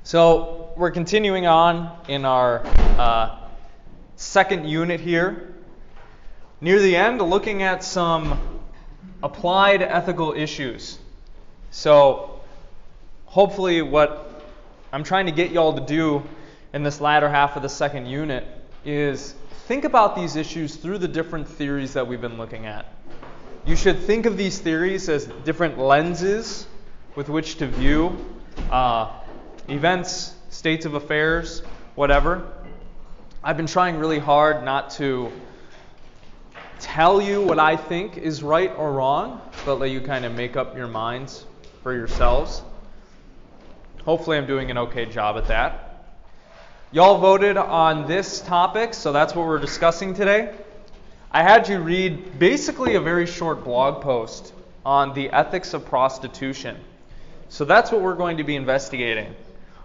So we're continuing on in our second unit here. Near the end, looking at some applied ethical issues. So hopefully what I'm trying to get y'all to do in this latter half of the second unit is think about these issues through the different theories that we've been looking at. You should think of these theories as different lenses with which to view events, states of affairs, whatever. I've been trying really hard not to tell you what I think is right or wrong, but let you kind of make up your minds for yourselves. Hopefully I'm doing an okay job at that. Y'all voted on this topic, so that's what we're discussing today. I had you read basically a very short blog post on the ethics of prostitution. So that's what we're going to be investigating.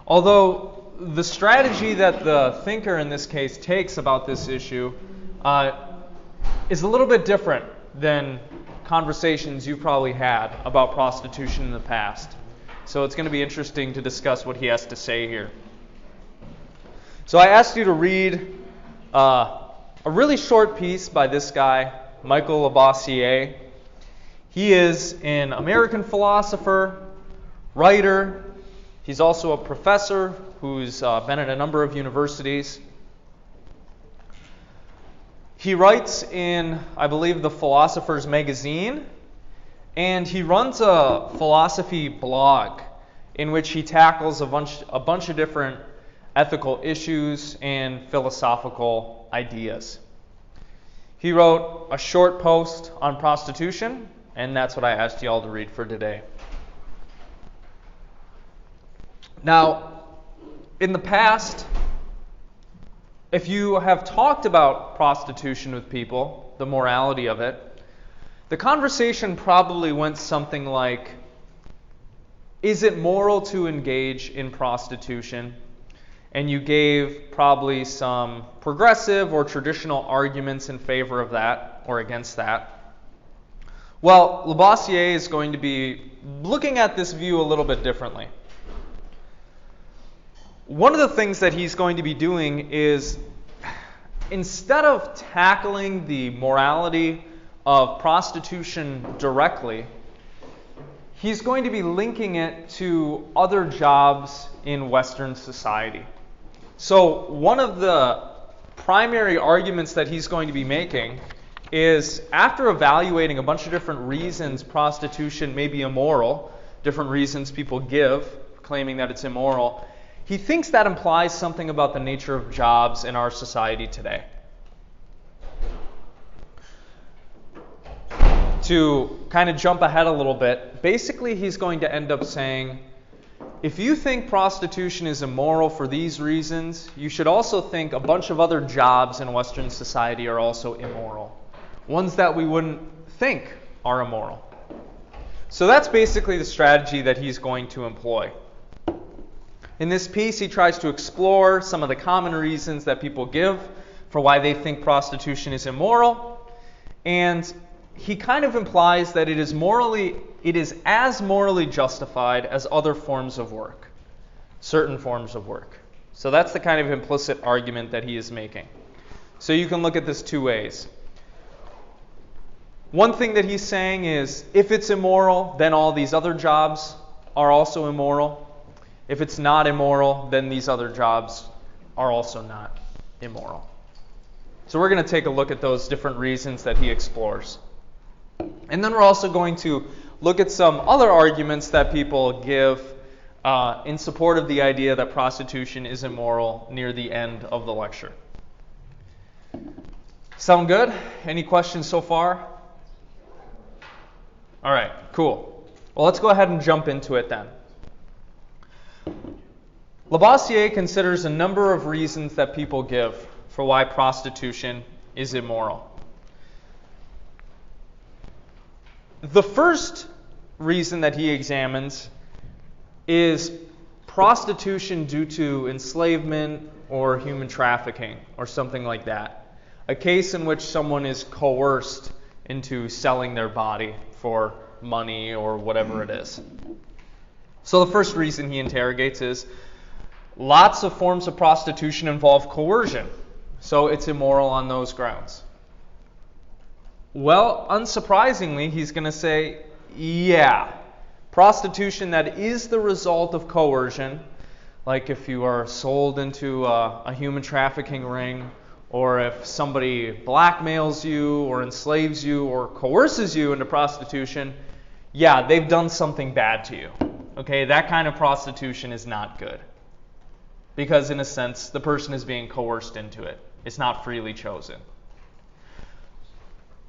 Although the strategy that the thinker in this case takes about this issue is a little bit different than conversations you've probably had about prostitution in the past. So it's going to be interesting to discuss what he has to say here. So I asked you to read a really short piece by this guy, Michael LaBossiere. He is an American philosopher, writer. He's also a professor who's been at a number of universities. He writes in, I believe, the Philosopher's Magazine, and he runs a philosophy blog in which he tackles a bunch of different ethical issues and philosophical ideas. He wrote a short post on prostitution, and that's what I asked you all to read for today. Now, in the past, if you have talked about prostitution with people, the morality of it, the conversation probably went something like, is it moral to engage in prostitution? And you gave probably some progressive or traditional arguments in favor of that or against that. Well, LaBossiere is going to be looking at this view a little bit differently. One of the things that he's going to be doing is, instead of tackling the morality of prostitution directly, he's going to be linking it to other jobs in Western society. So one of the primary arguments that he's going to be making is, after evaluating a bunch of different reasons prostitution may be immoral, different reasons people give claiming that it's immoral, he thinks that implies something about the nature of jobs in our society today. To kind of jump ahead a little bit, basically he's going to end up saying, if you think prostitution is immoral for these reasons, you should also think a bunch of other jobs in Western society are also immoral. Ones that we wouldn't think are immoral. So that's basically the strategy that he's going to employ. In this piece, he tries to explore some of the common reasons that people give for why they think prostitution is immoral. And he kind of implies that it is as morally justified as other forms of work, certain forms of work. So that's the kind of implicit argument that he is making. So you can look at this two ways. One thing that he's saying is, if it's immoral, then all these other jobs are also immoral. If it's not immoral, then these other jobs are also not immoral. So we're going to take a look at those different reasons that he explores. And then we're also going to look at some other arguments that people give in support of the idea that prostitution is immoral near the end of the lecture. Sound good? Any questions so far? All right, cool. Well, let's go ahead and jump into it then. LaBossiere considers a number of reasons that people give for why prostitution is immoral. The first reason that he examines is prostitution due to enslavement or human trafficking or something like that. A case in which someone is coerced into selling their body for money or whatever it is. So the first reason he interrogates is, lots of forms of prostitution involve coercion, so it's immoral on those grounds. Well, unsurprisingly, he's going to say, yeah, prostitution that is the result of coercion, like if you are sold into a human trafficking ring, or if somebody blackmails you or enslaves you or coerces you into prostitution, yeah, they've done something bad to you. Okay, that kind of prostitution is not good. Because in a sense, the person is being coerced into it. It's not freely chosen.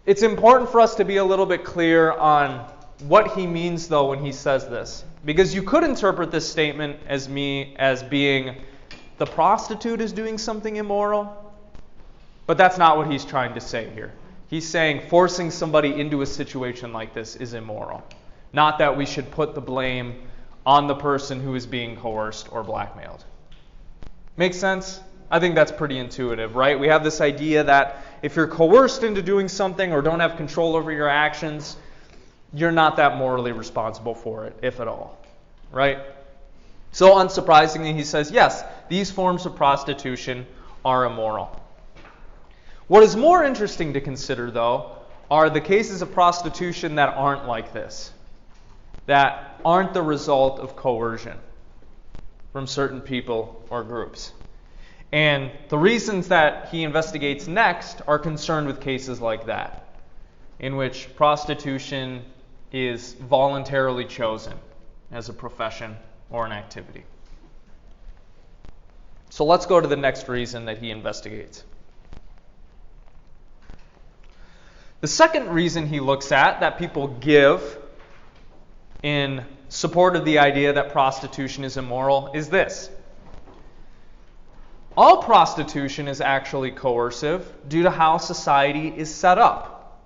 It's important for us to be a little bit clear on what he means, though, when he says this. Because you could interpret this statement as being the prostitute is doing something immoral. But that's not what he's trying to say here. He's saying forcing somebody into a situation like this is immoral. Not that we should put the blame on the person who is being coerced or blackmailed. Make sense? I think that's pretty intuitive, right? We have this idea that if you're coerced into doing something or don't have control over your actions, you're not that morally responsible for it, if at all, right? So unsurprisingly, he says, yes, these forms of prostitution are immoral. What is more interesting to consider, though, are the cases of prostitution that aren't like this, that aren't the result of coercion from certain people or groups. And the reasons that he investigates next are concerned with cases like that, in which prostitution is voluntarily chosen as a profession or an activity. So let's go to the next reason that he investigates. The second reason he looks at that people give in support of the idea that prostitution is immoral is this. All prostitution is actually coercive due to how society is set up.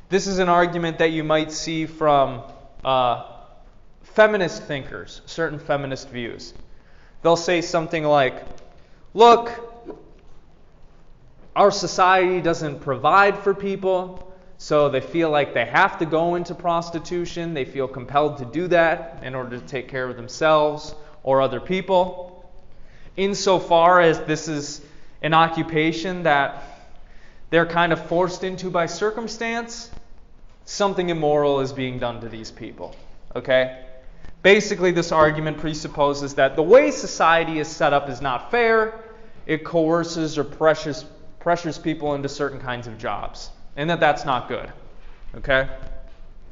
This is an argument that you might see from feminist thinkers, certain feminist views. They'll say something like, look, our society doesn't provide for people, so they feel like they have to go into prostitution. They feel compelled to do that in order to take care of themselves or other people. Insofar as this is an occupation that they're kind of forced into by circumstance, something immoral is being done to these people. Okay? Basically, this argument presupposes that the way society is set up is not fair. It coerces or pressures people into certain kinds of jobs, and that's not good. Okay?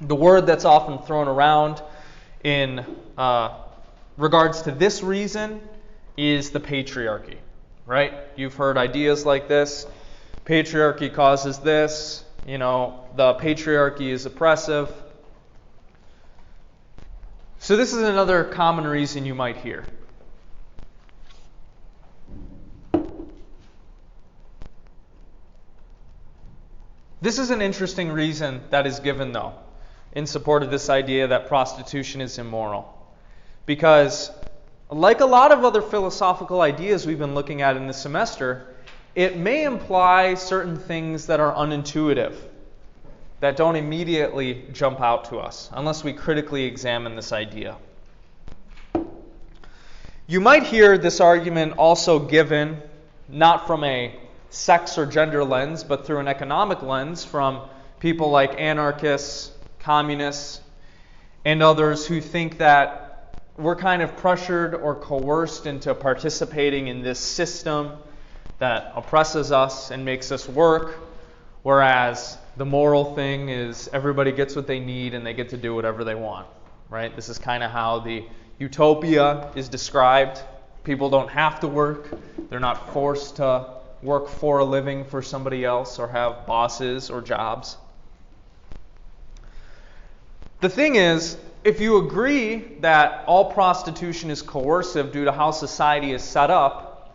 The word that's often thrown around in regards to this reason is the patriarchy, right? You've heard ideas like this. Patriarchy causes this. You know, the patriarchy is oppressive. So this is another common reason you might hear. This is an interesting reason that is given, though, in support of this idea that prostitution is immoral. Because, like a lot of other philosophical ideas we've been looking at in this semester, it may imply certain things that are unintuitive, that don't immediately jump out to us, unless we critically examine this idea. You might hear this argument also given, not from a sex or gender lens, but through an economic lens from people like anarchists, communists, and others who think that we're kind of pressured or coerced into participating in this system that oppresses us and makes us work, whereas the moral thing is everybody gets what they need and they get to do whatever they want, right? This is kind of how the utopia is described. People don't have to work. They're not forced to work for a living for somebody else or have bosses or jobs. The thing is, if you agree that all prostitution is coercive due to how society is set up,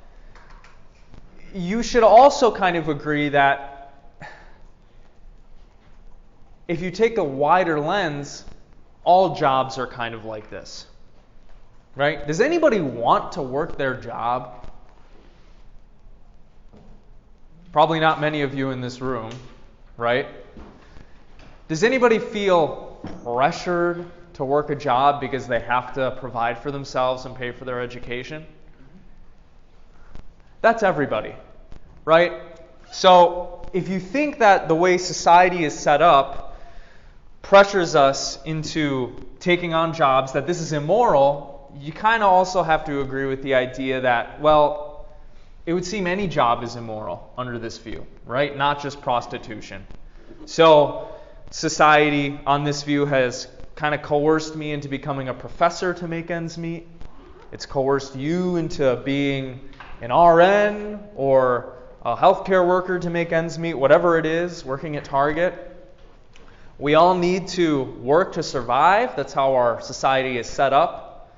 you should also kind of agree that if you take a wider lens, all jobs are kind of like this. Right? Does anybody want to work their job? Probably not many of you in this room, right? Does anybody feel pressured to work a job because they have to provide for themselves and pay for their education? That's everybody, right? So if you think that the way society is set up pressures us into taking on jobs, that this is immoral, you kind of also have to agree with the idea that, well, it would seem any job is immoral under this view, right? Not just prostitution. So society, on this view, has kind of coerced me into becoming a professor to make ends meet. It's coerced you into being an RN or a healthcare worker to make ends meet, whatever it is, working at Target. We all need to work to survive. That's how our society is set up.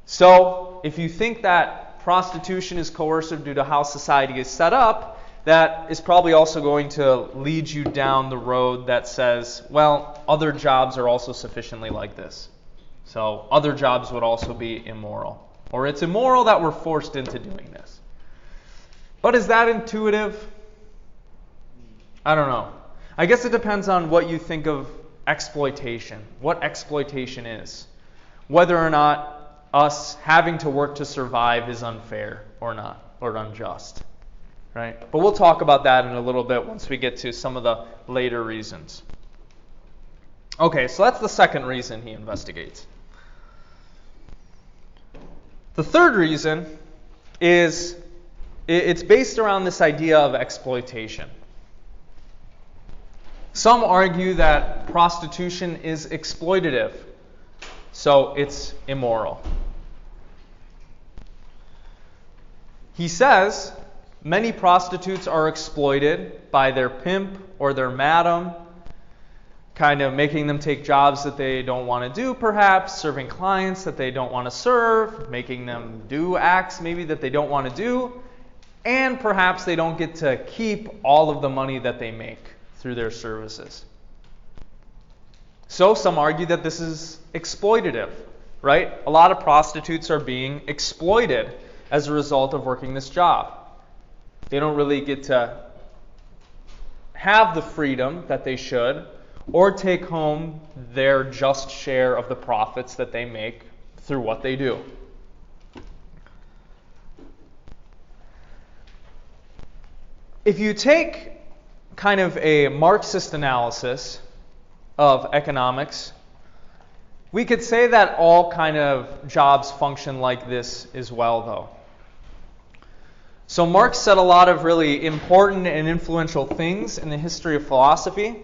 So if you think that prostitution is coercive due to how society is set up, that is probably also going to lead you down the road that says, well, other jobs are also sufficiently like this. So other jobs would also be immoral. Or it's immoral that we're forced into doing this. But is that intuitive? I don't know. I guess it depends on what you think of exploitation, what exploitation is. Whether or not us having to work to survive is unfair or not, or unjust. Right? But we'll talk about that in a little bit once we get to some of the later reasons. Okay, so that's the second reason he investigates. The third reason is it's based around this idea of exploitation. Some argue that prostitution is exploitative, so it's immoral. He says many prostitutes are exploited by their pimp or their madam, kind of making them take jobs that they don't want to do, perhaps, serving clients that they don't want to serve, making them do acts maybe that they don't want to do, and perhaps they don't get to keep all of the money that they make through their services. So some argue that this is exploitative, right? A lot of prostitutes are being exploited as a result of working this job. They don't really get to have the freedom that they should, or take home their just share of the profits that they make through what they do. If you take kind of a Marxist analysis of economics, we could say that all kind of jobs function like this as well, though. So Marx said a lot of really important and influential things in the history of philosophy.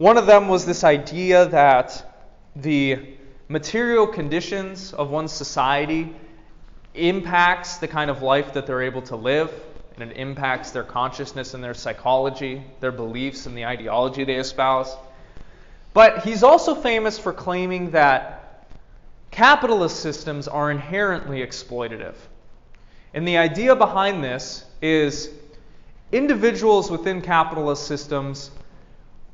One of them was this idea that the material conditions of one's society impacts the kind of life that they're able to live, and it impacts their consciousness and their psychology, their beliefs and the ideology they espouse. But he's also famous for claiming that capitalist systems are inherently exploitative. And the idea behind this is individuals within capitalist systems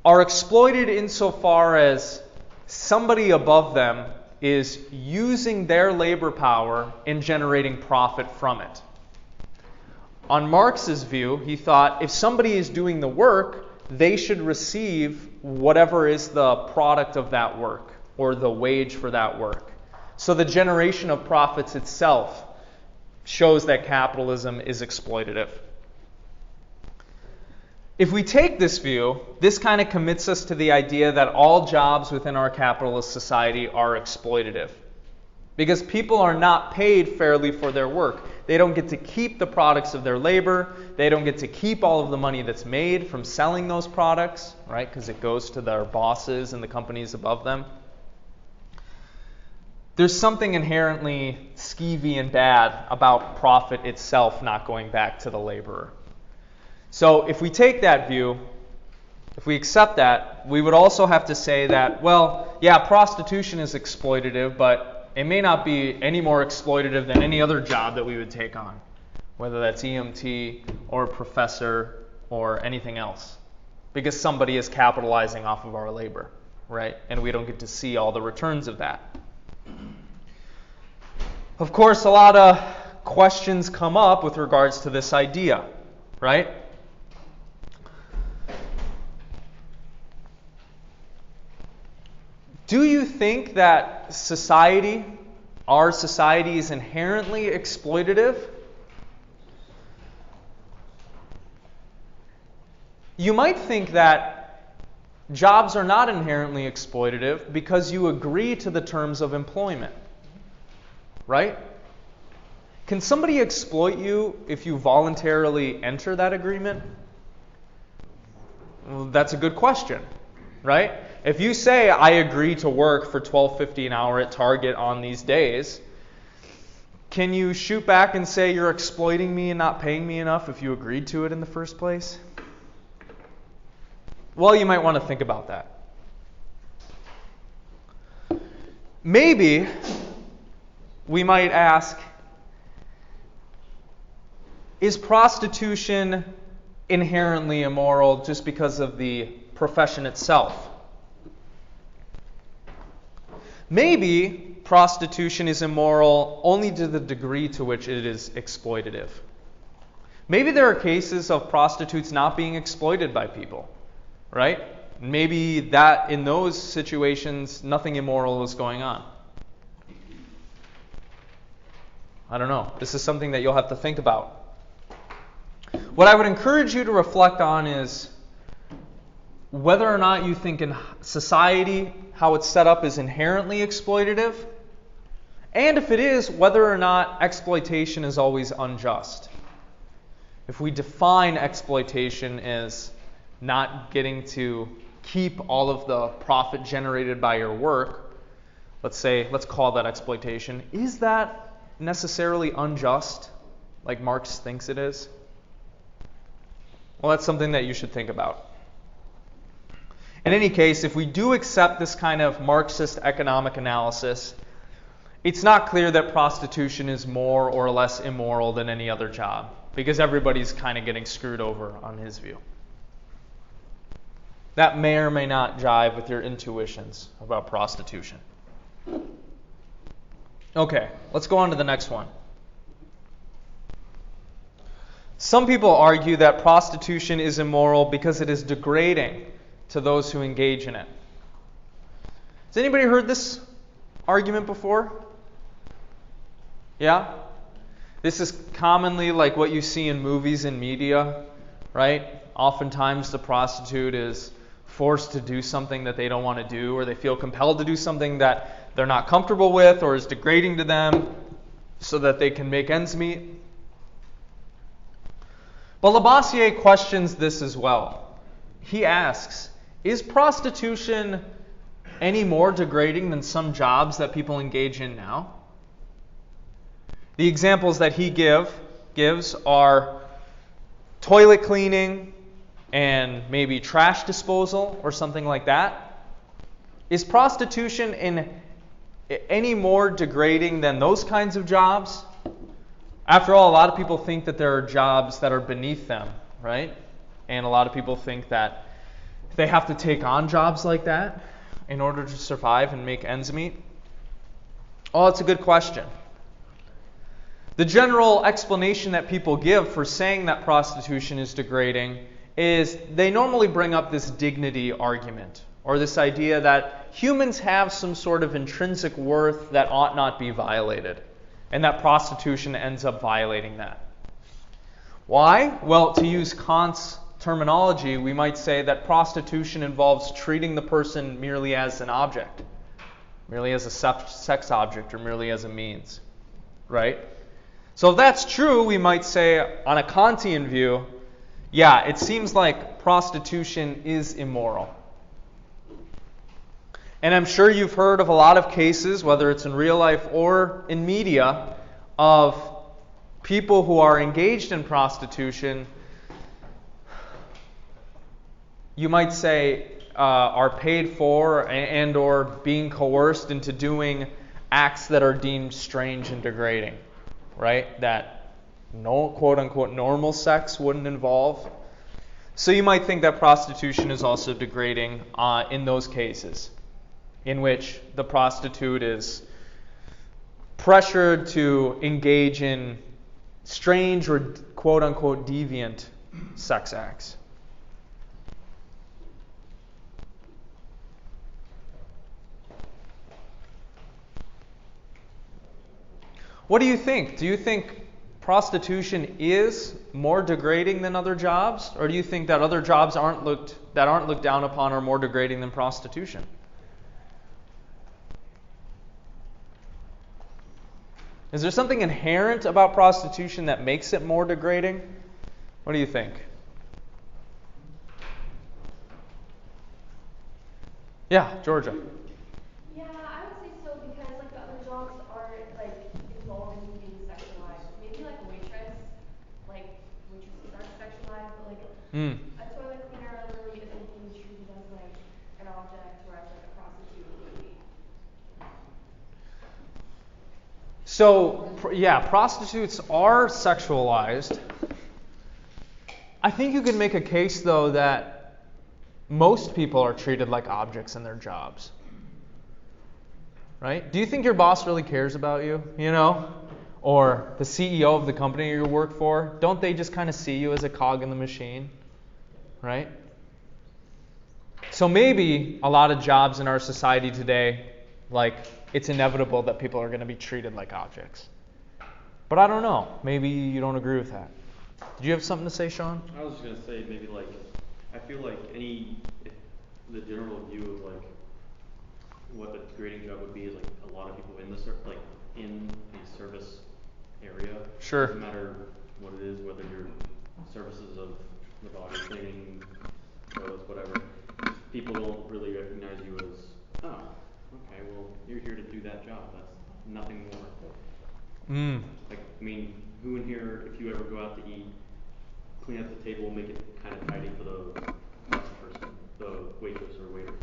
are exploited insofar as somebody above them is using their labor power and generating profit from it. On Marx's view, he thought if somebody is doing the work, they should receive whatever is the product of that work or the wage for that work. So the generation of profits itself shows that capitalism is exploitative. If we take this view, this kind of commits us to the idea that all jobs within our capitalist society are exploitative. Because people are not paid fairly for their work. They don't get to keep the products of their labor. They don't get to keep all of the money that's made from selling those products, right? Because it goes to their bosses and the companies above them. There's something inherently skeevy and bad about profit itself not going back to the laborer. So if we take that view, if we accept that, we would also have to say that, well, yeah, prostitution is exploitative, but it may not be any more exploitative than any other job that we would take on, whether that's EMT or professor or anything else, because somebody is capitalizing off of our labor, right? And we don't get to see all the returns of that. Of course, a lot of questions come up with regards to this idea, right? Do you think that society, our society, is inherently exploitative? You might think that jobs are not inherently exploitative because you agree to the terms of employment, right? Can somebody exploit you if you voluntarily enter that agreement? Well, that's a good question, right? If you say, I agree to work for $12.50 an hour at Target on these days, can you shoot back and say you're exploiting me and not paying me enough if you agreed to it in the first place? Well, you might want to think about that. Maybe we might ask, is prostitution inherently immoral just because of the profession itself? Maybe prostitution is immoral only to the degree to which it is exploitative. Maybe there are cases of prostitutes not being exploited by people, right? Maybe that in those situations, nothing immoral is going on. I don't know. This is something that you'll have to think about. What I would encourage you to reflect on is whether or not you think in society how it's set up is inherently exploitative, and if it is, whether or not exploitation is always unjust. If we define exploitation as not getting to keep all of the profit generated by your work, let's call that exploitation, is that necessarily unjust like Marx thinks it is? Well, that's something that you should think about. In any case, if we do accept this kind of Marxist economic analysis, it's not clear that prostitution is more or less immoral than any other job, because everybody's kind of getting screwed over on his view. That may or may not jive with your intuitions about prostitution. Okay, let's go on to the next one. Some people argue that prostitution is immoral because it is degrading to those who engage in it. Has anybody heard this argument before? Yeah? This is commonly like what you see in movies and media, right? Oftentimes the prostitute is forced to do something that they don't want to do, or they feel compelled to do something that they're not comfortable with or is degrading to them so that they can make ends meet. But LaBossiere questions this as well. He asks, is prostitution any more degrading than some jobs that people engage in now? The examples that he gives are toilet cleaning and maybe trash disposal or something like that. Is prostitution any more degrading than those kinds of jobs? After all, a lot of people think that there are jobs that are beneath them, right? And a lot of people think that they have to take on jobs like that in order to survive and make ends meet. Oh, it's a good question. The general explanation that people give for saying that prostitution is degrading is they normally bring up this dignity argument, or this idea that humans have some sort of intrinsic worth that ought not be violated, and that prostitution ends up violating that. Why? Well, to use Kant's terminology, we might say that prostitution involves treating the person merely as an object, merely as a sex object, or merely as a means, right? So if that's true, we might say, on a Kantian view, yeah, it seems like prostitution is immoral. And I'm sure you've heard of a lot of cases, whether it's in real life or in media, of people who are engaged in prostitution, you might say, are paid for and or being coerced into doing acts that are deemed strange and degrading, right? That no quote-unquote normal sex wouldn't involve. So you might think that prostitution is also degrading in those cases, in which the prostitute is pressured to engage in strange or quote-unquote deviant sex acts. What do you think? Do you think prostitution is more degrading than other jobs, or do you think that other jobs aren't looked down upon are more degrading than prostitution? Is there something inherent about prostitution that makes it more degrading? What do you think? Yeah, Georgia. Yeah, I would say so because like the other jobs aren't like involved in being sexualized. Maybe like a waitress, like waitresses aren't sexualized, but like a toilet cleaner really isn't being treated as like an object, whereas like a prostitute would be. So, yeah, prostitutes are sexualized. I think you can make a case, though, that most people are treated like objects in their jobs. Right? Do you think your boss really cares about you, Or the CEO of the company you work for? Don't they just kind of see you as a cog in the machine? Right? So maybe a lot of jobs in our society today, like, it's inevitable that people are going to be treated like objects. But I don't know. Maybe you don't agree with that. Did you have something to say, Sean? I was just going to say maybe like, I feel like the general view of like what a degrading job would be is like a lot of people in the service area. Sure. Doesn't matter what it is, whether you're services of the body, cleaning, toilets, whatever. People don't really recognize you as, oh, okay, well, you're here to do that job. That's nothing more. Like, I mean, who in here, if you ever go out to eat, clean up the table, make it kind of tidy for the next person, the waitress or waiter?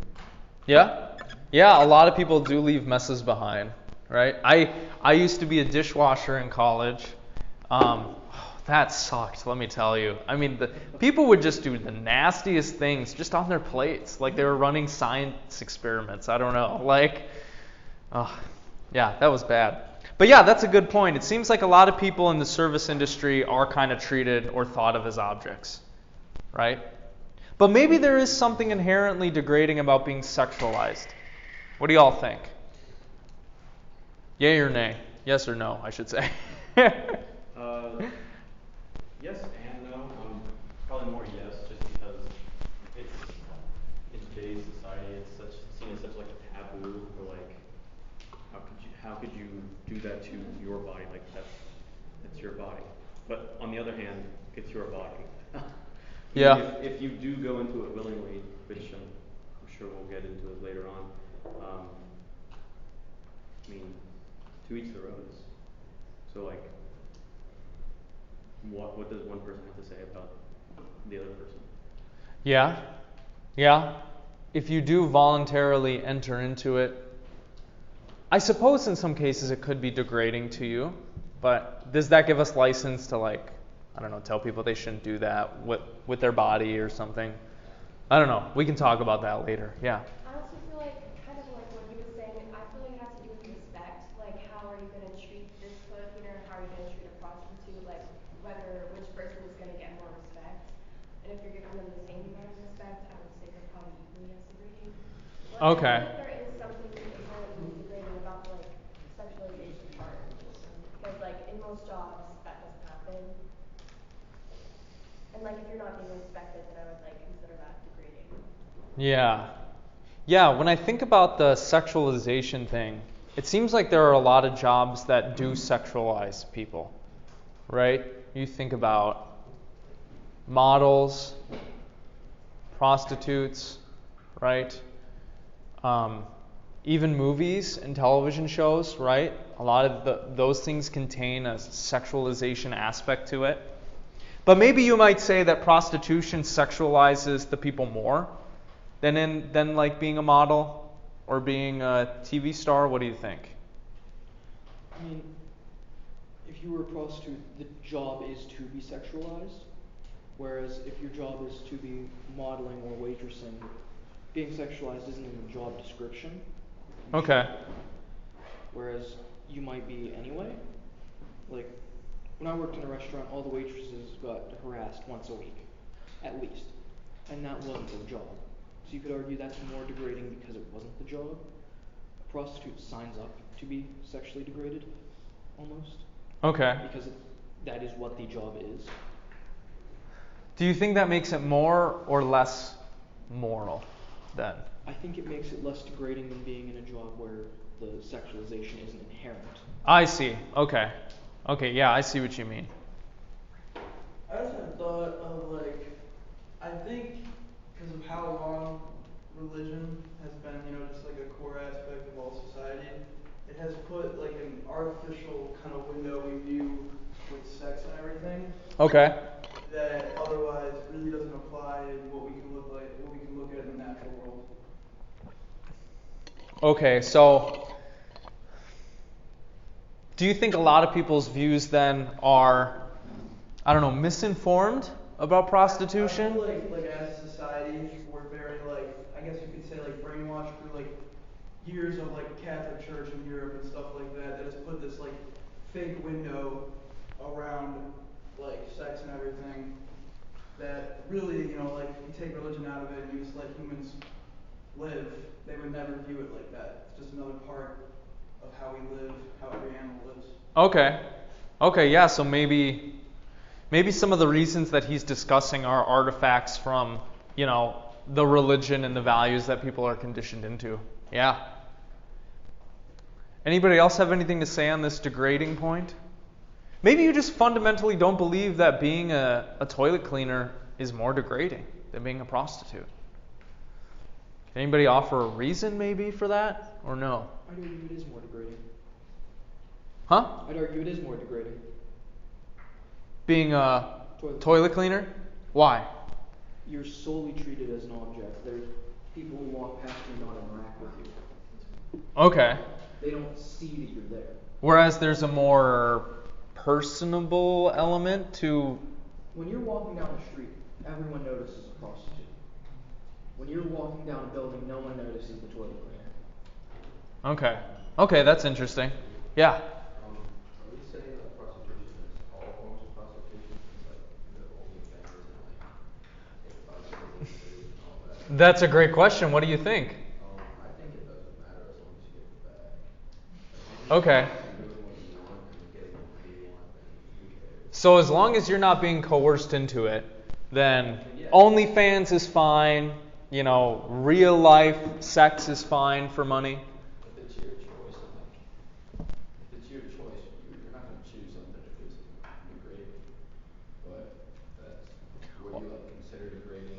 Yeah. Yeah, a lot of people do leave messes behind, right? I used to be a dishwasher in college. That sucked, let me tell you. I mean, the people would just do the nastiest things just on their plates, like they were running science experiments. I don't know. Yeah, that was bad. But yeah, that's a good point. It seems like a lot of people in the service industry are kind of treated or thought of as objects, right? But maybe there is something inherently degrading about being sexualized. What do y'all think? Yay or nay? Yes or no, I should say. Yes and no. Probably more yes, just because it's in today's society, it's seen as such like a taboo, or like how could you do that to your body? Like that's your body. But on the other hand, it's your body. Yeah. If you do go into it willingly, which I'm sure we'll get into it later on. I mean, to each their own. So like, what does one person have to say about the other person? Yeah. Yeah. If you do voluntarily enter into it, I suppose in some cases it could be degrading to you, but does that give us license to tell people they shouldn't do that with their body or something? I don't know. We can talk about that later. Yeah. I also feel like, kind of like what he was saying, I feel like it has to do with respect. Like, how are you going to treat this toilet cleaner? How are you going to treat a prostitute? Like, which person is going to get more respect? And if you're giving them the same amount of respect, I would say they're probably equally as degrading. But Okay. I feel like there is something inherently degrading about the sexualization part. Because in most jobs, that doesn't happen. And if you're not being respected, then I would consider that degrading. Yeah. Yeah, when I think about the sexualization thing, it seems like there are a lot of jobs that do sexualize people, right? You think about models, prostitutes, right? Even movies and television shows, right? A lot of those things contain a sexualization aspect to it. But maybe you might say that prostitution sexualizes the people more than being a model or being a TV star. What do you think? I mean, if you were a prostitute, the job is to be sexualized. Whereas if your job is to be modeling or waitressing, being sexualized isn't in the job description. Okay. Whereas you might be anyway. When I worked in a restaurant, all the waitresses got harassed once a week, at least. And that wasn't their job. So you could argue that's more degrading because it wasn't the job. A prostitute signs up to be sexually degraded, almost. Okay. Because that is what the job is. Do you think that makes it more or less moral then? I think it makes it less degrading than being in a job where the sexualization isn't inherent. I see. Okay. Okay, yeah, I see what you mean. I just had thought of I think because of how long religion has been, just like a core aspect of all society, it has put like an artificial kind of window we view with sex and everything. Okay. That otherwise really doesn't apply in what we can look at in the natural world. Okay, so do you think a lot of people's views then are, I don't know, misinformed about prostitution? I feel like as a society, we're very I guess you could say brainwashed through years of Catholic Church in Europe and stuff like that has put this fake window around sex and everything that really, if you take religion out of it and you just let humans live, they would never view it like that. It's just another part of how we live, how every animal lives. Okay. Okay, yeah, so maybe some of the reasons that he's discussing are artifacts from, the religion and the values that people are conditioned into. Yeah. Anybody else have anything to say on this degrading point? Maybe you just fundamentally don't believe that being a toilet cleaner is more degrading than being a prostitute. Can anybody offer a reason maybe for that, or no? I'd argue it is more degrading. Huh? I'd argue it is more degrading. Being a toilet cleaner? Why? You're solely treated as an object. There's people who walk past you and not interact with you. Okay. They don't see that you're there. Whereas there's a more personable element to... When you're walking down the street, everyone notices a prostitute. When you're walking down a building, no one notices the toilet cleaner. Okay. Okay, that's interesting. Yeah. Are we saying that prostitution is all forms of prostitution? The OnlyFans and all that? That's a great question. What do you think? I think it doesn't matter as long as you get the bag. Okay. You're doing what you want and you're getting what you want, then who cares? So as long as you're not being coerced into it, then OnlyFans is fine. Real life sex is fine for money. If it's your choice, you're not going to choose something if it's degrading. But would you consider degrading?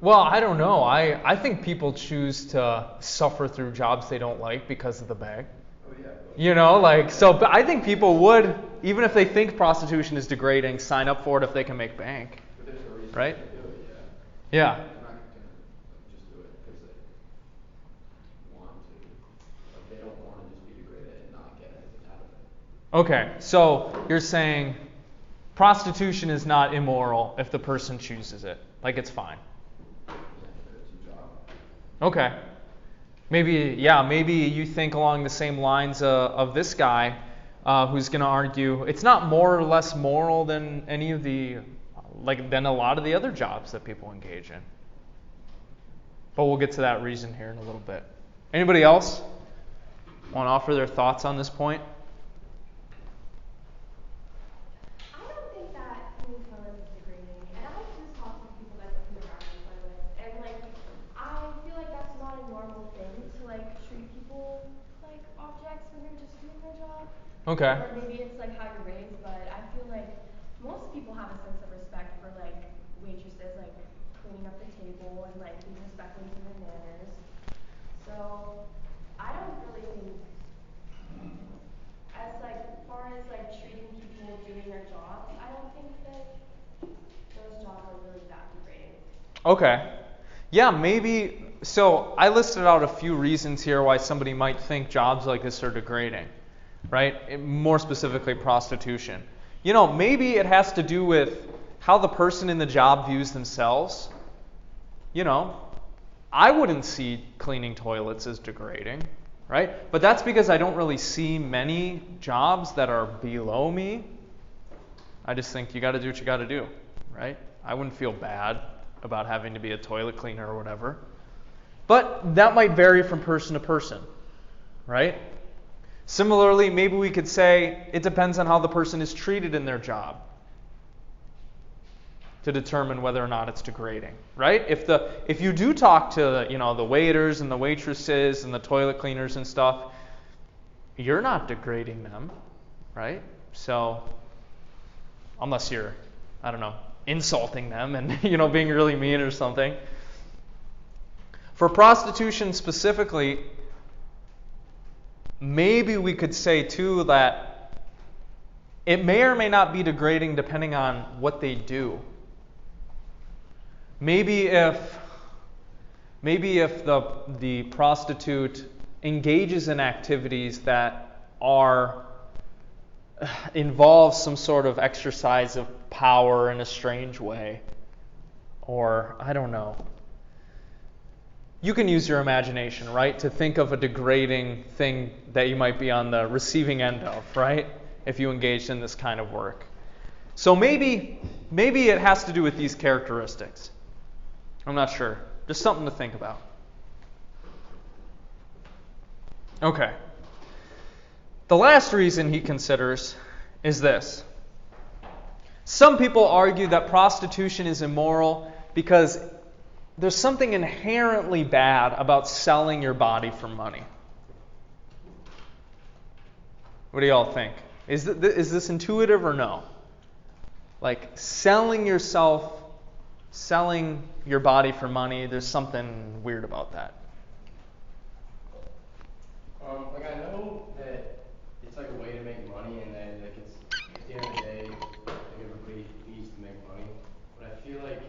Well, I don't know. I think people choose to suffer through jobs they don't like because of the bag. Oh yeah. But I think people would, even if they think prostitution is degrading, sign up for it if they can make bank. But there's a reason Right? to do it, Yeah. They're not going to just do it because they want to. They don't want to just be degraded and not get anything out of it. Okay, so you're saying prostitution is not immoral if the person chooses it. It's fine. Yeah, it's a job. Okay. Maybe you think along the same lines of this guy who's going to argue it's not more or less moral than any of than a lot of the other jobs that people engage in. But we'll get to that reason here in a little bit. Anybody else want to offer their thoughts on this point? I don't think that cleaning toilets is degrading, and I've just talked to people that clean around in toilets, and I feel like that's not a normal thing to treat people like objects when they're just doing their job. Okay. Or maybe it's how you're raised, but I feel like most people have a sense of respect for waitresses cleaning up the table and being respectful to their manners. So I don't really think as far as treating people doing their jobs, I don't think that those jobs are really that degrading. Okay. Yeah, maybe. So I listed out a few reasons here why somebody might think jobs like this are degrading, right? More specifically, prostitution. Maybe it has to do with how the person in the job views themselves. I wouldn't see cleaning toilets as degrading, right? But that's because I don't really see many jobs that are below me. I just think you got to do what you got to do, right? I wouldn't feel bad about having to be a toilet cleaner or whatever. But that might vary from person to person, right? Similarly, maybe we could say it depends on how the person is treated in their job to determine whether or not it's degrading, right? If you do talk to the waiters and the waitresses and the toilet cleaners and stuff, you're not degrading them, right? So unless you're, I don't know, insulting them and being really mean or something. For prostitution specifically, maybe we could say too that it may or may not be degrading depending on what they do. Maybe if the prostitute engages in activities that involve some sort of exercise of power in a strange way, or I don't know. You can use your imagination, right, to think of a degrading thing that you might be on the receiving end of, right, if you engaged in this kind of work. So maybe it has to do with these characteristics. I'm not sure. Just something to think about. Okay. The last reason he considers is this. Some people argue that prostitution is immoral because there's something inherently bad about selling your body for money. What do y'all think? Is this intuitive or no? Like selling your body for money, there's something weird about that. I know that it's like a way to make money, and that like it's at the end of the day, like everybody needs to make money. But I feel like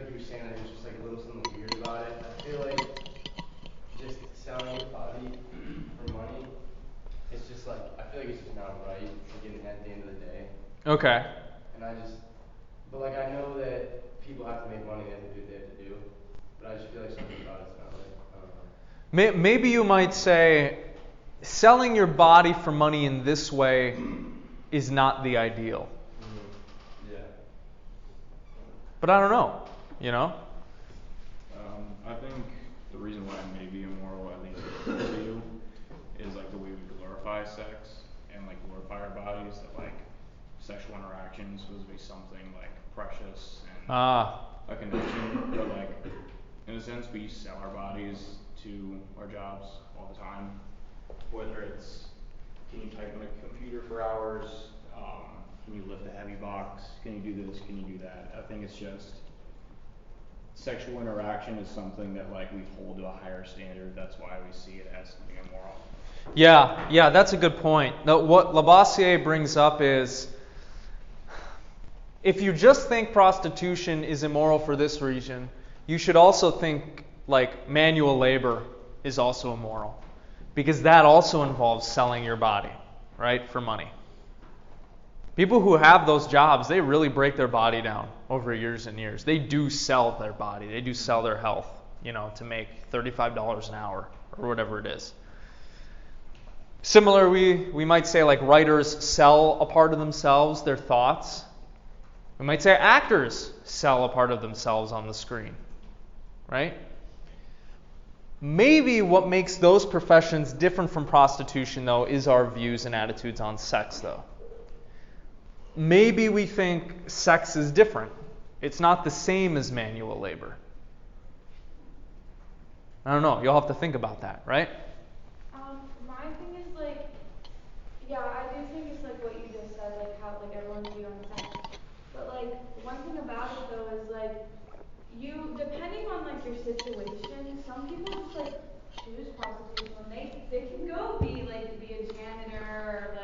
you were saying that there's just like a little something weird about it. I feel like just selling your body for money, it's just like I feel like it's just not right at the end of the day. Okay. And but I know that people have to make money, they have to do what they have to do. But I just feel like something about it's not right. I don't know. Maybe you might say selling your body for money in this way is not the ideal. Mm-hmm. Yeah. But I don't know, I think the reason why it may be immoral, at least to you, is like the way we glorify sex and like glorify our bodies. That like sexual interaction is supposed to be something like precious and a connection, but like in a sense we sell our bodies to our jobs all the time. Whether it's can you type on a computer for hours, can you lift a heavy box, can you do this, can you do that? I think it's just sexual interaction is something that like we hold to a higher standard. That's why we see it as something immoral. Yeah, that's a good point. Now, what LaBossiere brings up is if you just think prostitution is immoral for this reason, you should also think like manual labor is also immoral, because that also involves selling your body, right, for money. People who have those jobs, they really break their body down over years and years. They do sell their body. They do sell their health, to make $35 an hour or whatever it is. Similar, we might say like writers sell a part of themselves, their thoughts. We might say actors sell a part of themselves on the screen, right? Maybe what makes those professions different from prostitution, though, is our views and attitudes on sex, though. Maybe we think sex is different. It's not the same as manual labor. I don't know. You'll have to think about that, right? My thing is I do think it's like what you just said, like how everyone's view on sex. But one thing about it though is you, depending on your situation, some people just choose prostitution when they can go be a janitor or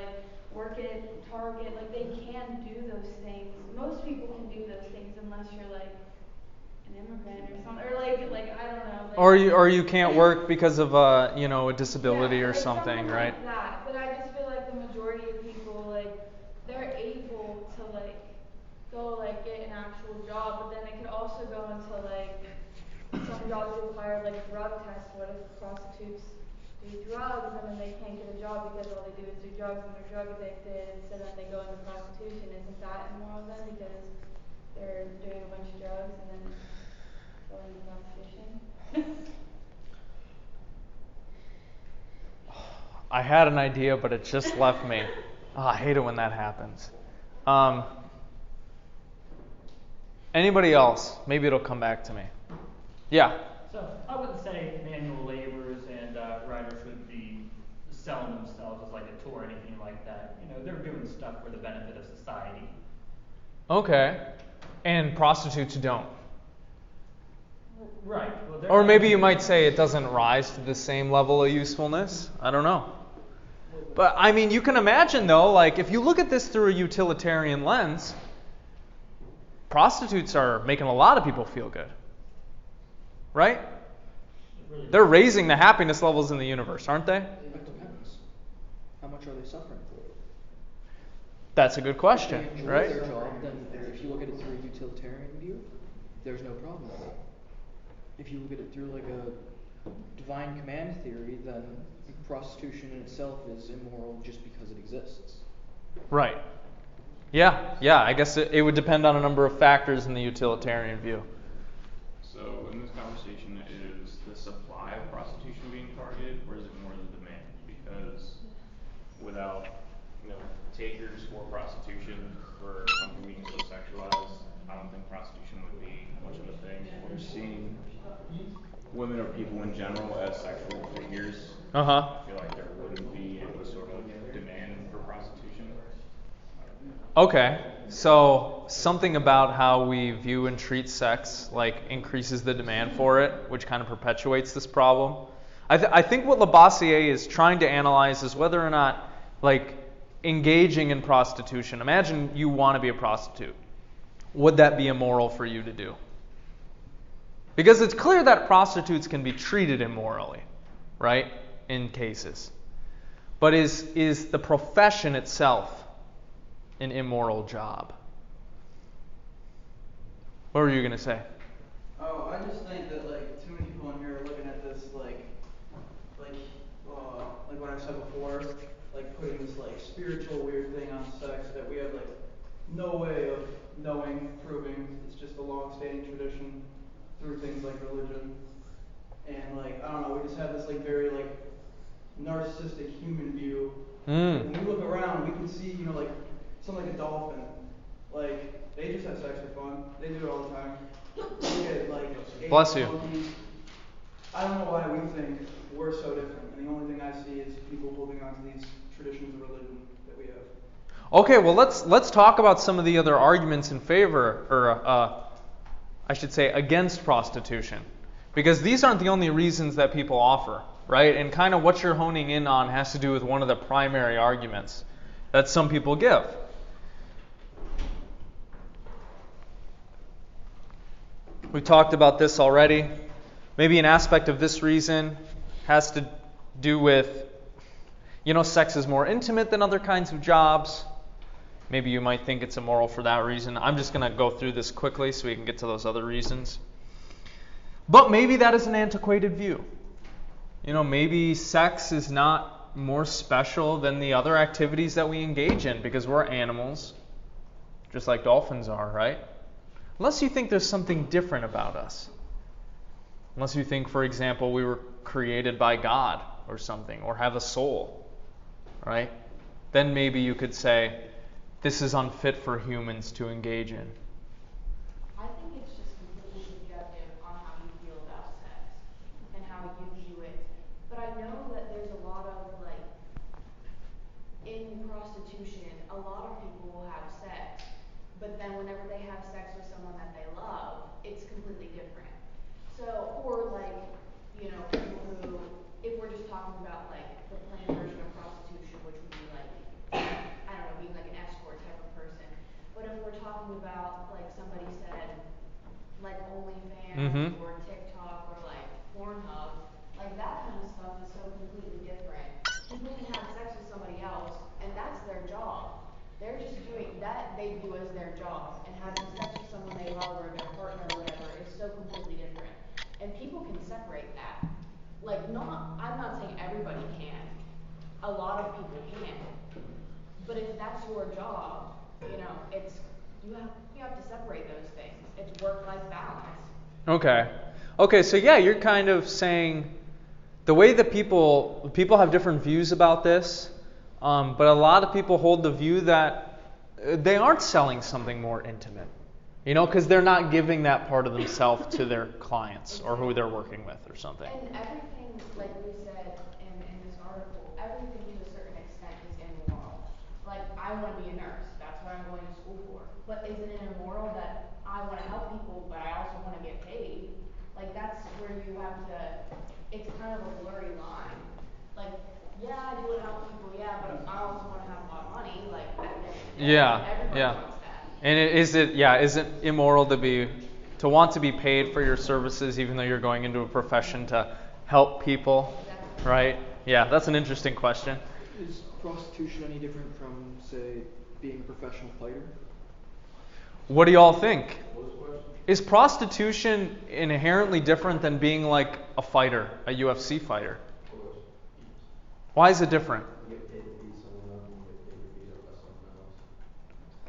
work at Target. They can do those things. Most people can do those things unless you're an immigrant or something, or I don't know. Or you can't work because of a disability or something, right? Like that. But I just feel the majority of people they're able to go get an actual job, but then it could also go into some jobs require drug tests. What if prostitutes do drugs and then they can't get a job because all they do is do drugs and they're drug addicted, and so then they go into prostitution? Isn't that immoral then because they're doing a bunch of drugs and then going into prostitution? I had an idea, but it just left me. Oh, I hate it when that happens. Anybody else? Maybe it'll come back to me. Yeah. So I wouldn't say manual laborers and writers would be selling themselves as like a tool or anything like that. You know, they're doing stuff for the benefit of society. Okay. And prostitutes don't. Right. Well, Or maybe you might say it doesn't rise to the same level of usefulness. I don't know. But I mean, you can imagine though, like if you look at this through a utilitarian lens, prostitutes are making a lot of people feel good. Right? They're raising the happiness levels in the universe, aren't they? It depends. How much are they suffering for? That's a good question, If they enjoy right? their job, then if you look at it through a utilitarian view, there's no problem with it. If you look at it through like a divine command theory, then prostitution in itself is immoral just because it exists. Right. Yeah, I guess it would depend on a number of factors in the utilitarian view. So in this conversation, is the supply of prostitution being targeted, or is it more the demand? Because without, takers for prostitution, for something being so sexualized, I don't think prostitution would be much of a thing. We're seeing women or people in general as sexual figures. I feel like there wouldn't be any sort of demand for prostitution. Okay, so something about how we view and treat sex like increases the demand for it, which kind of perpetuates this problem. I think what LaBossiere is trying to analyze is whether or not, like, engaging in prostitution. Imagine you want to be a prostitute. Would that be immoral for you to do? Because it's clear that prostitutes can be treated immorally, right, in cases. But is the profession itself an immoral job? What were you going to say? Oh, I just think that too many people in here are looking at this like what I said before, putting this spiritual weird thing on sex that we have no way of knowing, proving. It's just a long-standing tradition through things like religion, and I don't know. We just have this very narcissistic human view. When we look around, we can see something like a dolphin. They just have sex for fun. They do it all the time. Look at Bless you. Monkeys. I don't know why we think we're so different. And the only thing I see is people holding on to these traditions of religion that we have. Okay, well let's talk about some of the other arguments in favor, or I should say against prostitution, because these aren't the only reasons that people offer, right? And kind of what you're honing in on has to do with one of the primary arguments that some people give. We talked about this already. Maybe an aspect of this reason has to do with, sex is more intimate than other kinds of jobs. Maybe you might think it's immoral for that reason. I'm just going to go through this quickly so we can get to those other reasons. But maybe that is an antiquated view. Maybe sex is not more special than the other activities that we engage in because we're animals, just like dolphins are, right? Unless you think there's something different about us. Unless you think, for example, we were created by God or something, or have a soul, right? Then maybe you could say, this is unfit for humans to engage in. I think it's just completely subjective on how you feel about sex and how you view it. But I know that there's a lot of, in prostitution, a lot of people will have sex, but then whenever they have sex with someone that they love, it's completely different. So, or people who, if we're just talking about the plain version of prostitution, which would be I don't know, being an escort type of person. But if we're talking about somebody said OnlyFans or TikTok or Pornhub, that kind of stuff is so completely different. People can have sex with somebody else, and that's their job. They're just doing that they view as their job, and having sex with someone they love or their partner or whatever is so completely different. And people can separate that. I'm not saying everybody can. A lot of people can. But if that's your job, it's you have to separate those things. It's work-life balance. Okay, so yeah, you're kind of saying the way that people have different views about this, but a lot of people hold the view that they aren't selling something more intimate, because they're not giving that part of themselves to their clients or who they're working with or something. And everything, like we said in this article, everything to a certain extent is immoral. Like, I want to be a nurse. That's what I'm going to school for. But isn't it immoral that I want to help people, but I also want to get paid? Like, that's where you have to, it's kind of a blurry line. Like, yeah, I do want to help people, yeah, but I also want to have a lot of money. Like, at the end of the day, everybody wants that. And is it immoral to want to be paid for your services even though you're going into a profession to help people, right? Yeah, that's an interesting question. Is prostitution any different from, say, being a professional fighter? What do y'all think? Is prostitution inherently different than being like a fighter, a UFC fighter? Why is it different?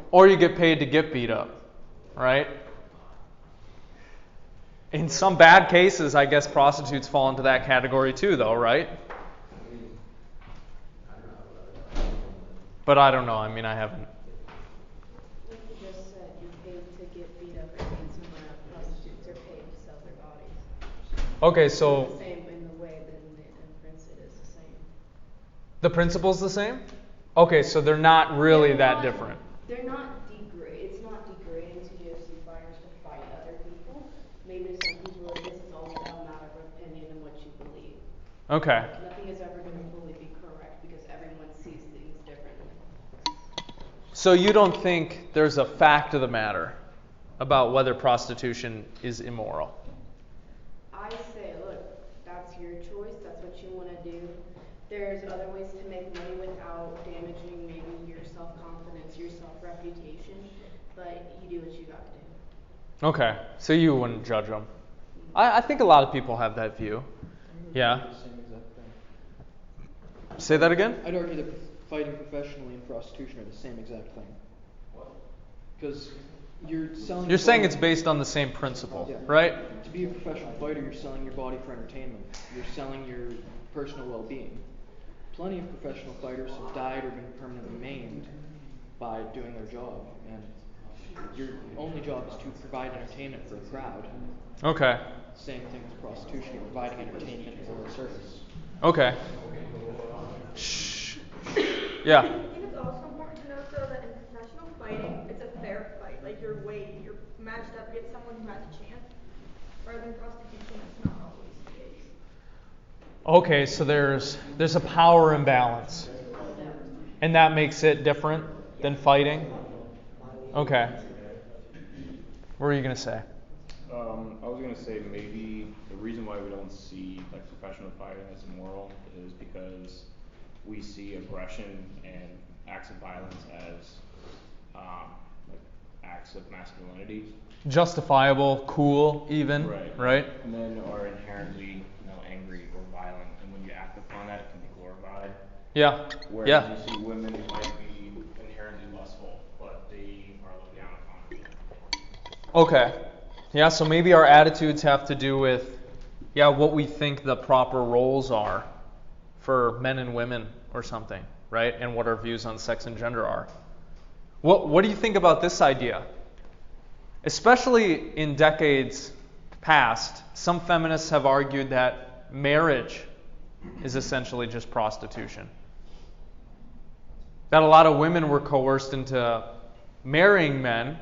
Or you get paid to get beat up, right? In some bad cases, I guess prostitutes fall into that category too, though, right? But I don't know. I mean, I haven't. Like you just said, you're paid to get beat up or paid somewhere else. Prostitutes are paid to sell their bodies. Okay, so It's the same in the way that in the inference it is the same. the principle's the same? Okay, so they're not really that different. They're not it's not degrading to UFC fighters to fight other people. Maybe to some people it is. It's also a matter of opinion and what you believe. Okay. Nothing is ever going to fully be correct because everyone sees things differently. So you don't think there's a fact of the matter about whether prostitution is immoral? I say, look, that's your choice. That's what you want to do. There's other ways to make money without damaging maybe your self-confidence, your self-reputation, but you do what you got to do. Okay, so you wouldn't judge them. I think a lot of people have that view. Yeah. Say that again? I'd argue that fighting professionally and prostitution are the same exact thing. What? Because you're selling. You're saying it's based on the same principle, right? To be a professional fighter, you're selling your body for entertainment. You're selling your personal well-being. Plenty of professional fighters have died or been permanently maimed by doing their job, and your only job is to provide entertainment for a crowd. Okay. Same thing with prostitution. You're providing entertainment for a service. Okay. Shh. Yeah. I think it's also important to note, though, that in professional fighting, it's a fair fight. Like, you're matched up against someone who has a chance. Rather than prostitution, it's not always the case. Okay, so there's a power imbalance. And that makes it different than fighting? Okay. What were you going to say? I was going to say maybe the reason why we don't see like professional fighting as immoral is because we see aggression and acts of violence as like acts of masculinity. Justifiable, cool, even, right? Men are inherently angry or violent, and when you act upon that, it can be glorified. Yeah. Whereas you see women who might be inherently lustful, but they are looked down upon. Okay. Yeah, so maybe our attitudes have to do with, what we think the proper roles are for men and women or something, right? And what our views on sex and gender are. What do you think about this idea? Especially in decades past, some feminists have argued that marriage is essentially just prostitution. That a lot of women were coerced into marrying men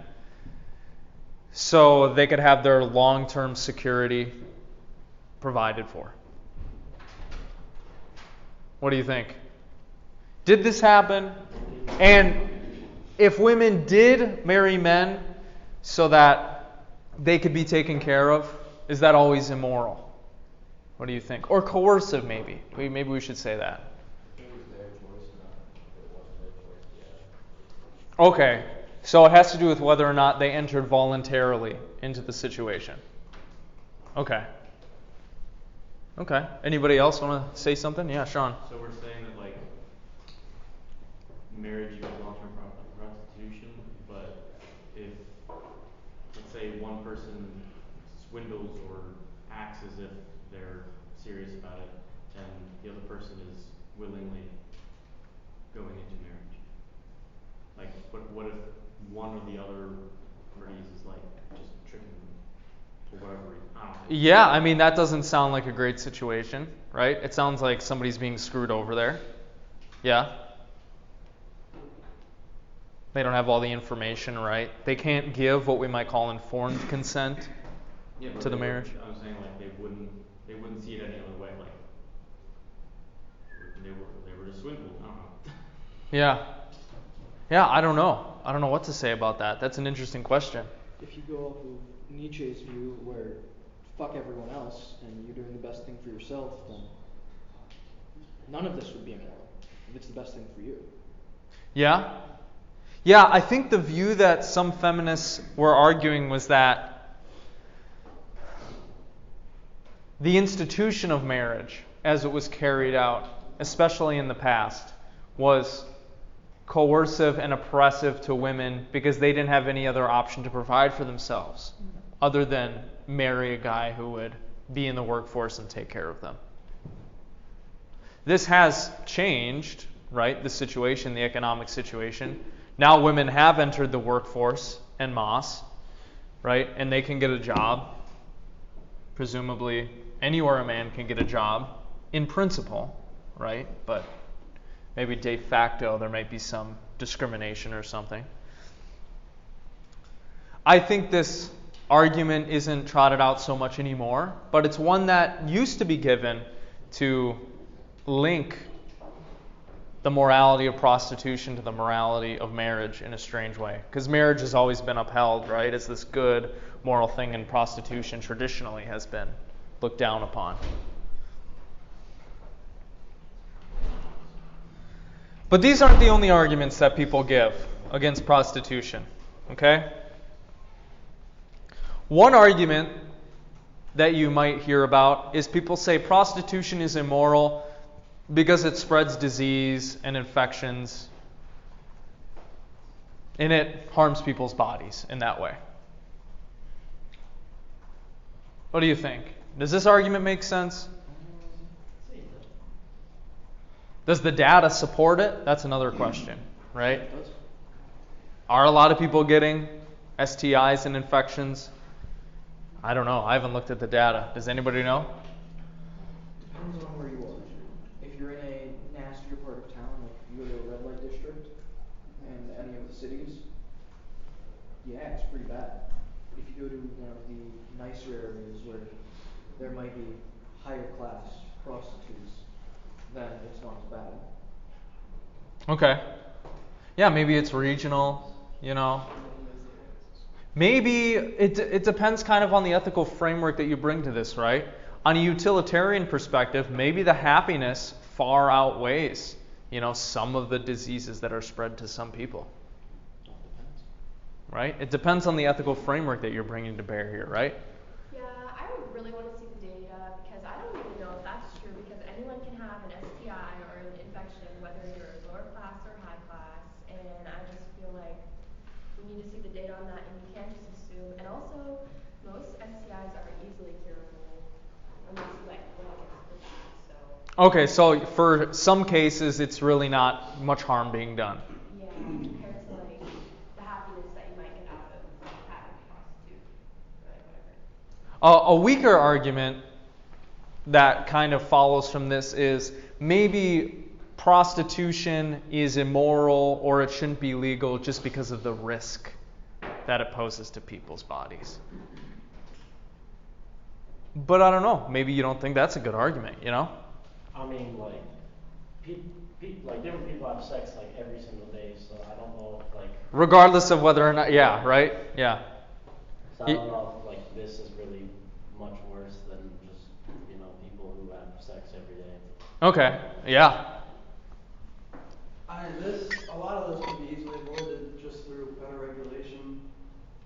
so they could have their long-term security provided for. What do you think? Did this happen? And if women did marry men so that they could be taken care of, is that always immoral? What do you think? Or coercive, maybe. Maybe we should say that. It was their choice, not if it wasn't their choice, yeah. Okay. So it has to do with whether or not they entered voluntarily into the situation. Okay. Anybody else want to say something? Yeah, Sean. So we're saying that like marriage equals long-term prostitution, but if let's say one person swindles or acts as if they're serious about it, and the other person is willingly going into marriage? Like, what if one or the other parties is like just tricking them for whatever reason? I don't know. Yeah, I mean, that doesn't sound like a great situation, right? It sounds like somebody's being screwed over there. Yeah? They don't have all the information, right? They can't give what we might call informed consent to the marriage. I'm saying like they wouldn't see it any other way. Like they were just swindled. I don't know. Yeah. Yeah, I don't know. I don't know what to say about that. That's an interesting question. If you go off of Nietzsche's view, where fuck everyone else and you're doing the best thing for yourself, then none of this would be immoral if it's the best thing for you. Yeah? Yeah, I think the view that some feminists were arguing was that the institution of marriage, as it was carried out, especially in the past, was coercive and oppressive to women because they didn't have any other option to provide for themselves other than marry a guy who would be in the workforce and take care of them. This has changed, right? The situation, the economic situation. Now women have entered the workforce en masse, right? And they can get a job. Presumably, anywhere a man can get a job, in principle, right? But maybe de facto there might be some discrimination or something. I think this argument isn't trotted out so much anymore, but it's one that used to be given to link the morality of prostitution to the morality of marriage in a strange way. Because marriage has always been upheld, right, as this good moral thing, and prostitution traditionally has been looked down upon. But these aren't the only arguments that people give against prostitution, okay? One argument that you might hear about is people say prostitution is immoral because it spreads disease and infections, and it harms people's bodies in that way. What do you think? Does this argument make sense? Does the data support it? That's another question, right? Are a lot of people getting STIs and infections? I don't know. I haven't looked at the data. Does anybody know? Depends on where you are. If you're in a nastier part of town, like you go to a red light district and any of the cities, yeah, it's pretty bad. If you go to one of the nicer areas where there might be higher class prostitutes, then it's not as bad. Okay. Yeah, maybe it's regional, you know. Maybe it depends kind of on the ethical framework that you bring to this, right? On a utilitarian perspective, maybe the happiness far outweighs, you know, some of the diseases that are spread to some people. Right? It depends on the ethical framework that you're bringing to bear here, right? Yeah, I would really want to see the data because I don't even know if that's true because anyone can have an STI or an infection whether you're lower class or high class, and I just feel like we need to see the data on that, and you can't just assume. And also, most STIs are easily curable unless you like go against the bad. So. Okay, so for some cases, it's really not much harm being done. Yeah, compared to like the happiness that you might get out of having a prostitute, right? Whatever. A weaker argument that kind of follows from this is maybe prostitution is immoral or it shouldn't be legal just because of the risk that it poses to people's bodies. But I don't know. Maybe you don't think that's a good argument, you know? I mean, like, like different people have sex like every single day, so I don't know if like. Regardless of whether or not, yeah, right? Yeah. So I don't know if like this is really much worse than just, you know, people who have sex every day. Okay. Yeah. A lot of this can be easily avoided just through better regulation.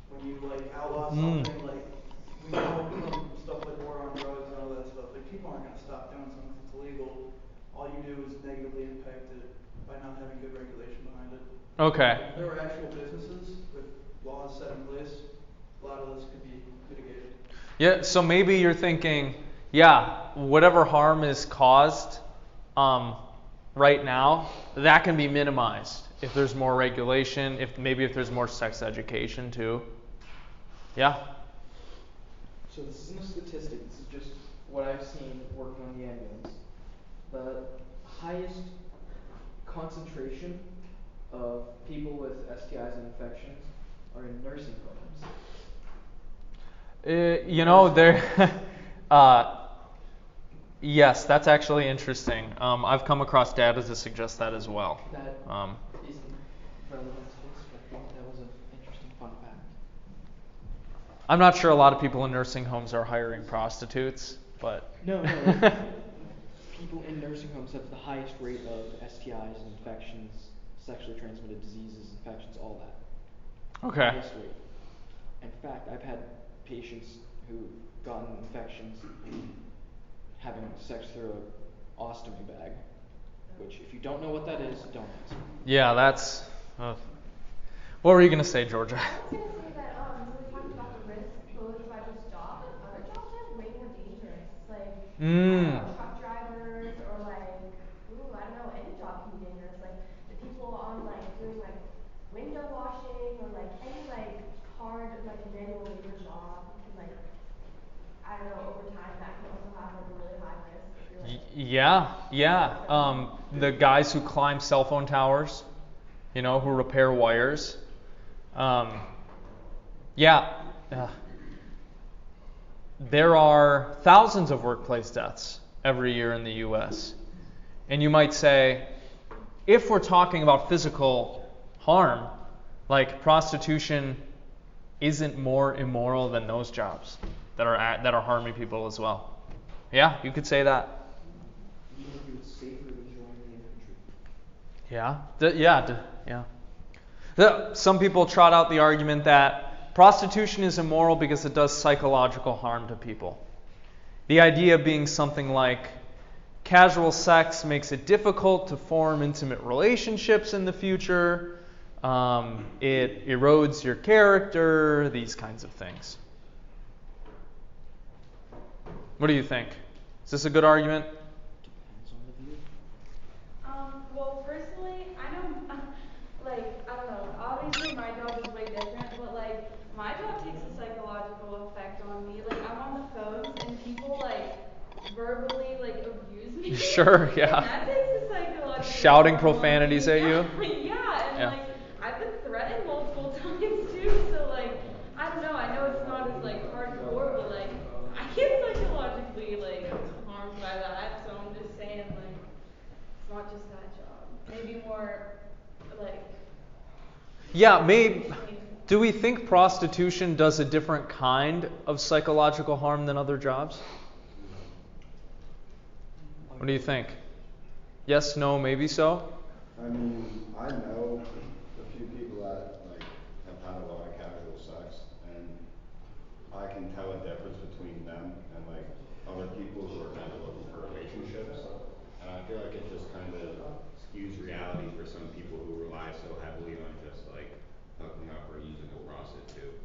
When you like outlaw something, like we know from stuff like war on drugs and all that stuff, like people aren't gonna stop doing something if it's illegal. All you do is negatively impact it by not having good regulation behind it. Okay. If there were actual businesses with laws set in place, a lot of this could be mitigated. Yeah, so maybe you're thinking, yeah, whatever harm is caused right now, that can be minimized if there's more regulation, if there's more sex education too. Yeah. So this isn't a statistic, this is just what I've seen working on the ambulance. The highest concentration of people with STIs and infections are in nursing homes. Yes, that's actually interesting. I've come across data to suggest that as well. That isn't relevant to this, but I think that was an interesting fun fact. I'm not sure a lot of people in nursing homes are hiring prostitutes, but... No. People in nursing homes have the highest rate of STIs, infections, sexually transmitted diseases, infections, all that. Okay. Highest rate. In fact, I've had patients who've gotten infections having sex through an ostomy bag, which if you don't know what that is, don't answer. Yeah, that's... What were you going to say, Georgia? I was going to say that we were talking about the risk posed by this job, but other jobs are way more dangerous. Like, I don't know, truck drivers or like, I don't know, any job can be dangerous. Like, the people on like doing like window washing or like any like hard like manual labor job can like, I don't know, over time that can also have like a really high risk if you're like. Yeah. The guys who climb cell phone towers, who repair wires. There are thousands of workplace deaths every year in the U.S. And you might say, if we're talking about physical harm, like prostitution isn't more immoral than those jobs that are harming people as well. Yeah, you could say that. It's safer than joining the infantry. Yeah. Some people trot out the argument that prostitution is immoral because it does psychological harm to people. The idea being something like casual sex makes it difficult to form intimate relationships in the future. It erodes your character, these kinds of things. What do you think? Is this a good argument? Depends on the view. Well, personally, I know, I don't know, obviously my job is way different, but my job takes a psychological effect on me. I'm on the phones and people verbally abuse me. Sure, yeah. And that takes a psychological shouting effect on profanities me. at you. Yeah, and I've been threatened multiple times too, so I don't know, I know it's not as hardcore, but I get psychologically harmed by that, so I'm just saying it's not just that job. Maybe more Yeah, maybe. Do we think prostitution does a different kind of psychological harm than other jobs? What do you think? Yes, no, maybe so? I mean, I know a few people that have had a lot of casual sex, and I can tell a difference between them and other people who are kind of looking for relationships. And I feel like it just kind of skews reality for some people who rely so heavily on just hooking up or using a prostitute.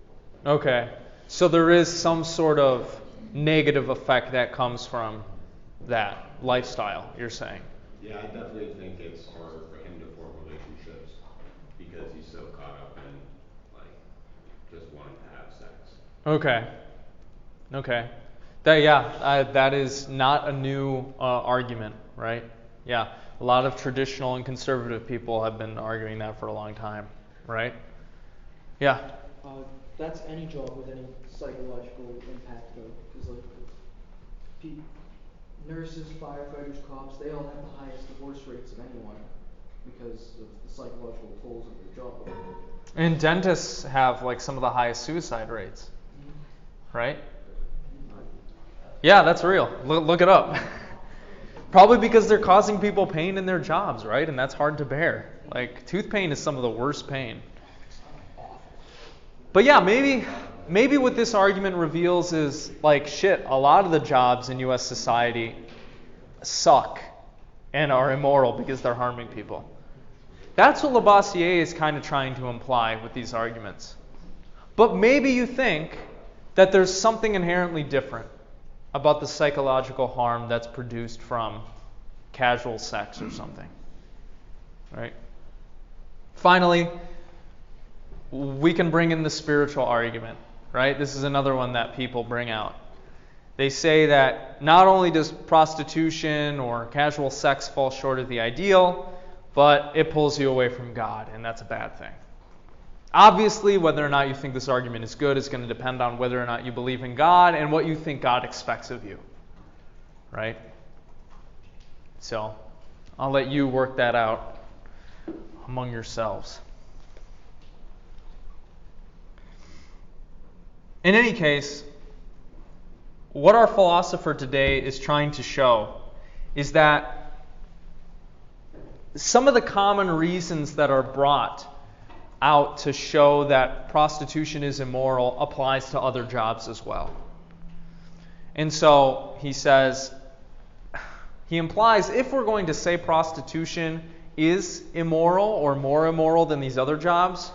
Okay, so there is some sort of negative effect that comes from that lifestyle, you're saying? Yeah, I definitely think it's hard for him to form relationships because he's so caught up in just wanting to have sex. Okay. That is not a new argument, right? Yeah, a lot of traditional and conservative people have been arguing that for a long time, right? Yeah. That's any job with any psychological impact, though, because nurses, firefighters, cops, they all have the highest divorce rates of anyone because of the psychological tolls of their job. And dentists have some of the highest suicide rates, right? Yeah, that's real. Look it up. Probably because they're causing people pain in their jobs, right? And that's hard to bear. Tooth pain is some of the worst pain. But yeah, maybe what this argument reveals is a lot of the jobs in U.S. society suck and are immoral because they're harming people. That's what LaBossiere is kind of trying to imply with these arguments. But maybe you think that there's something inherently different about the psychological harm that's produced from casual sex or something. Right? Finally, we can bring in the spiritual argument, right? This is another one that people bring out. They say that not only does prostitution or casual sex fall short of the ideal, but it pulls you away from God, and that's a bad thing. Obviously, whether or not you think this argument is good is going to depend on whether or not you believe in God and what you think God expects of you. Right? So, I'll let you work that out among yourselves. In any case, what our philosopher today is trying to show is that some of the common reasons that are brought out to show that prostitution is immoral applies to other jobs as well. And so he says, he implies if we're going to say prostitution is immoral or more immoral than these other jobs,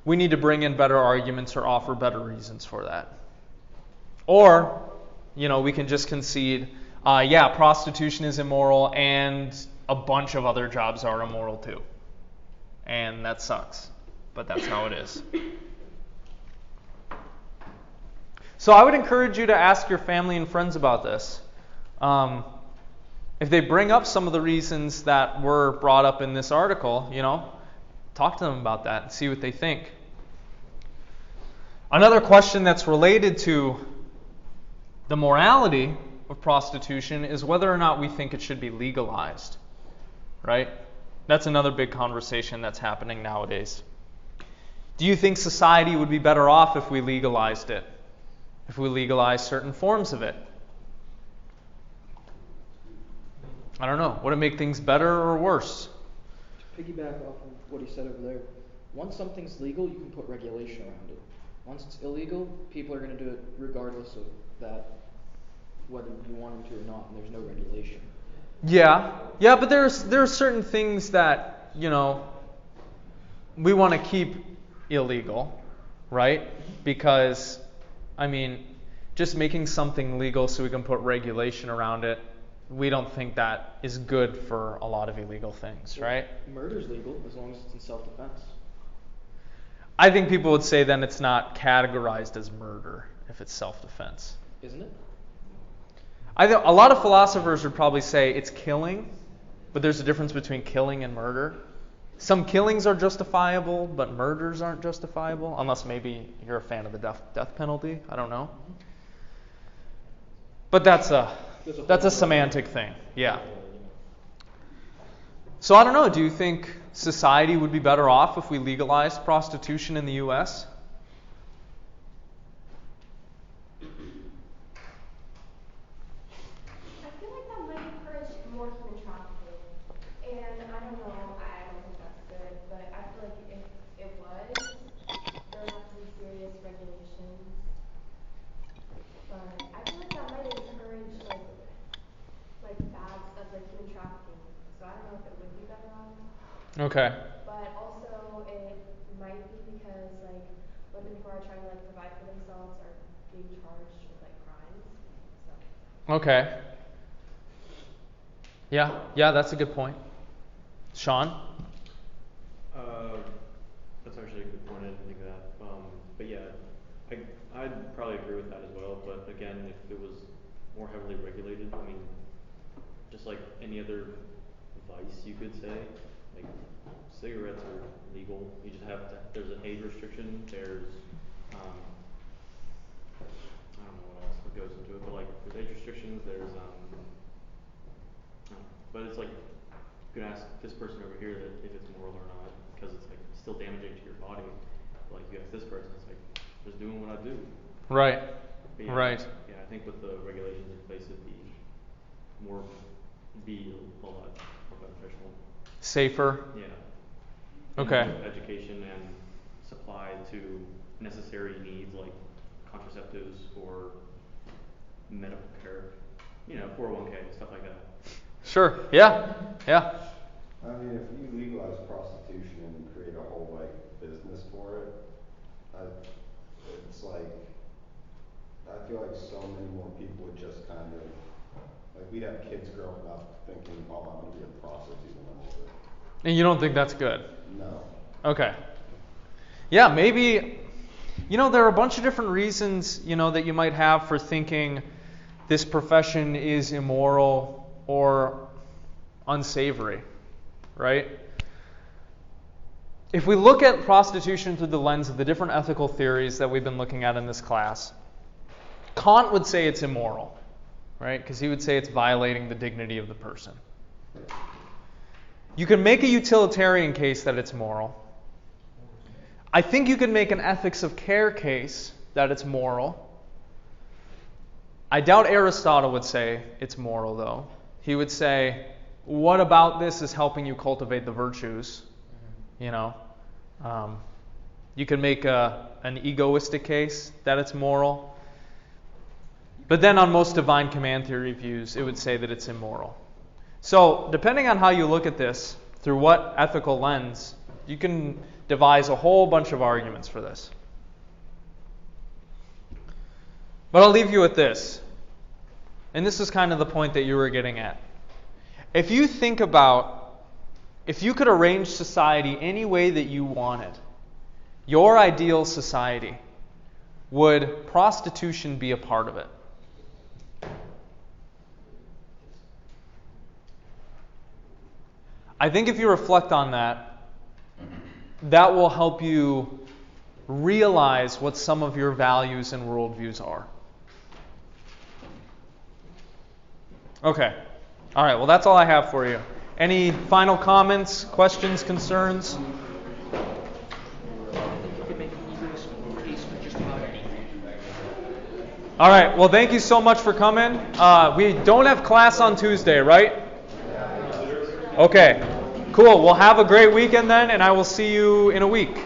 we need to bring in better arguments or offer better reasons for that. Or, we can just concede, prostitution is immoral and a bunch of other jobs are immoral too. And that sucks. But that's how it is. So I would encourage you to ask your family and friends about this. If they bring up some of the reasons that were brought up in this article, talk to them about that and see what they think. Another question that's related to the morality of prostitution is whether or not we think it should be legalized. Right? That's another big conversation that's happening nowadays. Do you think society would be better off if we legalized it? If we legalized certain forms of it? I don't know. Would it make things better or worse? To piggyback off of what he said over there, once something's legal, you can put regulation around it. Once it's illegal, people are going to do it regardless of that, whether you want them to or not, and there's no regulation. Yeah, but there are certain things that, we want to keep illegal, right? Because, just making something legal so we can put regulation around it, we don't think that is good for a lot of illegal things, right? Murder's legal as long as it's in self-defense. I think people would say then it's not categorized as murder if it's self-defense. Isn't it? I think a lot of philosophers would probably say it's killing, but there's a difference between killing and murder. Some killings are justifiable, but murders aren't justifiable, unless maybe you're a fan of the death penalty. I don't know. But that's a semantic thing. Yeah. So I don't know. Do you think society would be better off if we legalized prostitution in the U.S.? I feel like that might encourage more human trafficking. And I don't know, I don't think that's good, but I feel like if it was, there would have to be serious regulations. But I feel like that might encourage like bad stuff like human trafficking. So I don't know if it would be better off. Okay. But also it might be because like women who are trying to like provide for themselves are being charged with like crimes. So. Okay. Yeah, that's a good point. Sean? That's actually a good point. I didn't think of that. But yeah, I'd probably agree with that as well. But again, if it was more heavily regulated, just like any other vice, you could say, like cigarettes are legal. You just have to. There's an age restriction. There's I don't know what else goes into it, but like there's age restrictions. There's but it's like you can ask this person over here that if it's moral or not, because it's like still damaging to your body. Like you ask this person, it's like just doing what I do. Right. Yeah, Right. Yeah, I think with the regulations in place, it'd be a lot more beneficial. Safer. Yeah. Okay. And education and supply to necessary needs like contraceptives or medical care, 401k, stuff like that. Sure. Yeah. I mean, if you legalize prostitution and create a whole business for it, it's like I feel like so many more people would just kind of, like we'd have kids growing up thinking, oh, I'm going to be a prostitute when I'm older. And you don't think that's good? No. Okay. Yeah, maybe, there are a bunch of different reasons, that you might have for thinking this profession is immoral or unsavory, right? If we look at prostitution through the lens of the different ethical theories that we've been looking at in this class, Kant would say it's immoral, right? Because he would say it's violating the dignity of the person. You can make a utilitarian case that it's moral. I think you can make an ethics of care case that it's moral. I doubt Aristotle would say it's moral, though. He would say, what about this is helping you cultivate the virtues? You can make an egoistic case that it's moral. But then on most divine command theory views, it would say that it's immoral. So depending on how you look at this, through what ethical lens, you can devise a whole bunch of arguments for this. But I'll leave you with this. And this is kind of the point that you were getting at. If you think about, if you could arrange society any way that you wanted, your ideal society, would prostitution be a part of it? I think if you reflect on that, that will help you realize what some of your values and worldviews are. Okay. All right, well, that's all I have for you. Any final comments, questions, concerns? All right, well, thank you so much for coming. We don't have class on Tuesday, right? Okay, cool. Well, have a great weekend then, and I will see you in a week.